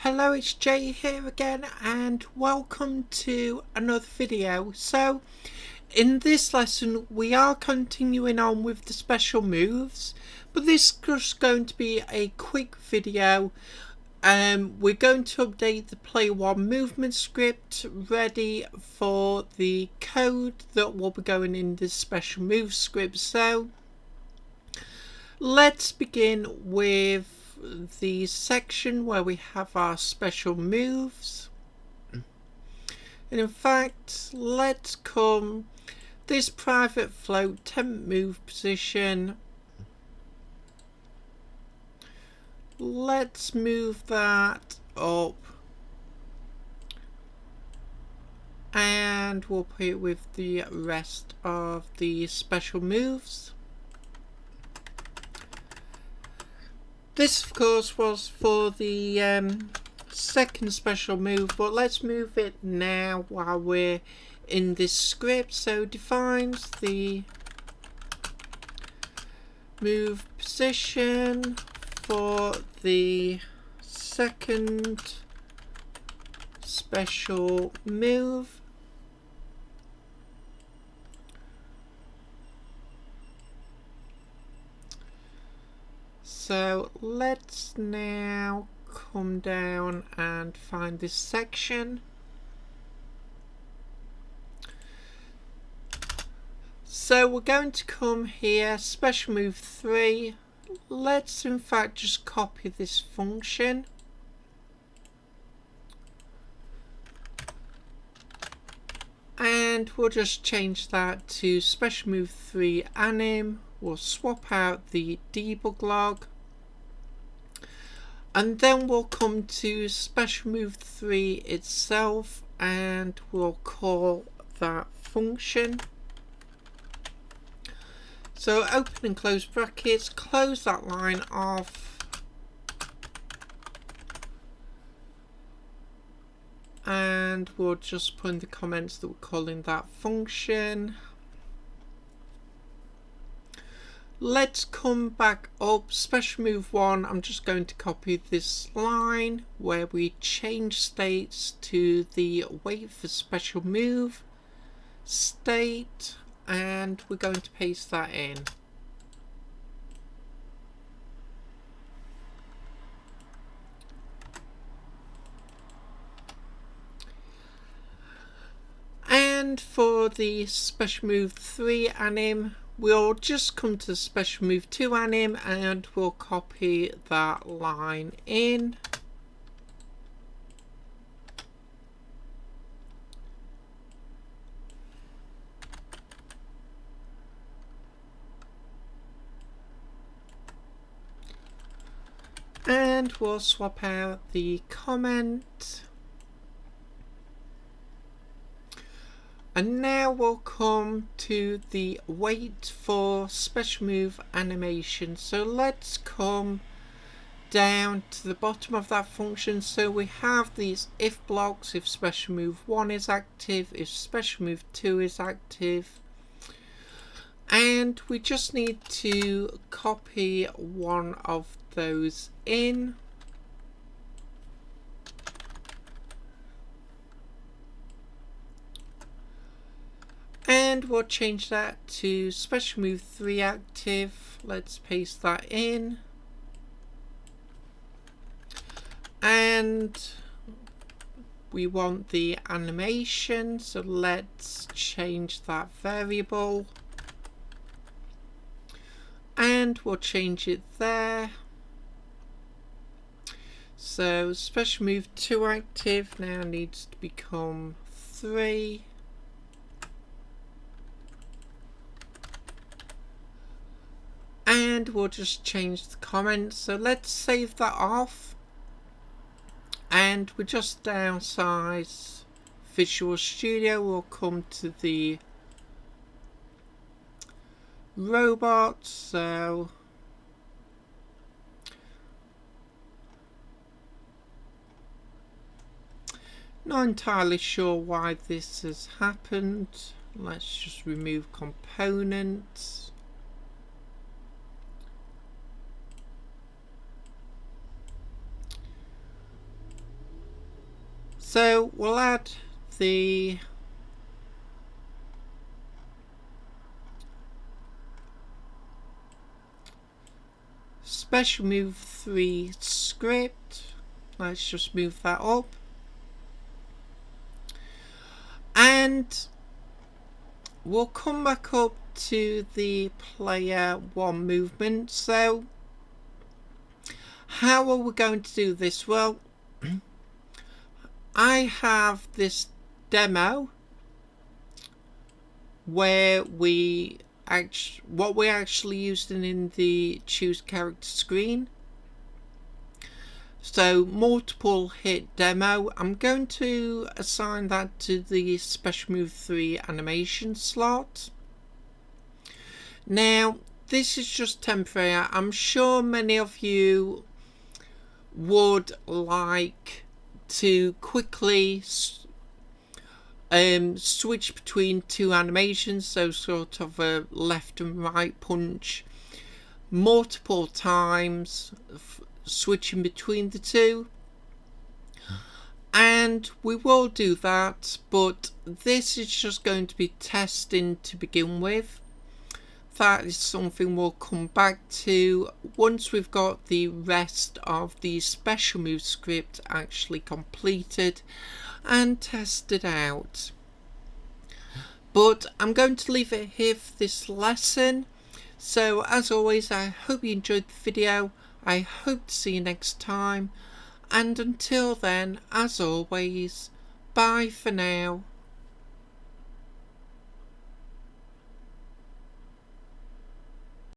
Hello, it's Jay here again and welcome to another video. So in this lesson we are continuing on with the special moves, but this is just going to be a quick video. We're going to update the Play 1 movement script ready for the code that will be going in this special move script. So let's begin with the section where we have our special moves, and in fact let's come this private float temp move position, let's move that up and we'll put it with the rest of the special moves. This of course was for the second special move, but let's move it now while we're in this script. So defines the move position for the second special move. So let's now come down and find this section. So we're going to come here, special move 3. Let's in fact just copy this function. And we'll just change that to special move 3 anim. We'll swap out the debug log. And then we'll come to special move 3 itself and we'll call that function. So open and close brackets, close that line off, and we'll just put in the comments that we're calling that function. Let's come back up, special move 1, I'm just going to copy this line where we change states to the wait for special move state, and we're going to paste that in. And for the special move 3 anim, we'll just come to special move 2 anim and we'll copy that line in. And we'll swap out the comment. And now we'll come to the wait for special move animation. So let's come down to the bottom of that function. So we have these if blocks, if special move 1 is active, if special move 2 is active. And we just need to copy one of those in. And we'll change that to special move 3 active. Let's paste that in. And we want the animation, so let's change that variable. And we'll change it there. So special move 2 active now needs to become 3. And we'll just change the comments. So let's save that off. And we just downsize Visual Studio. We'll come to the robot. So not entirely sure why this has happened. Let's just remove components. So we'll add the special move 3 script. Let's just move that up. And we'll come back up to the player 1 movement. So how are we going to do this? Well, I have this demo where what we actually used in the choose character screen. So multiple hit demo. I'm going to assign that to the special move 3 animation slot. Now this is just temporary. I'm sure many of you would like to quickly switch between two animations, so sort of a left and right punch multiple times, switching between the two, and we will do that, but this is just going to be testing to begin with. That is something we'll come back to once we've got the rest of the special move script actually completed and tested out. But I'm going to leave it here for this lesson. So as always, I hope you enjoyed the video. I hope to see you next time. And until then, as always, bye for now.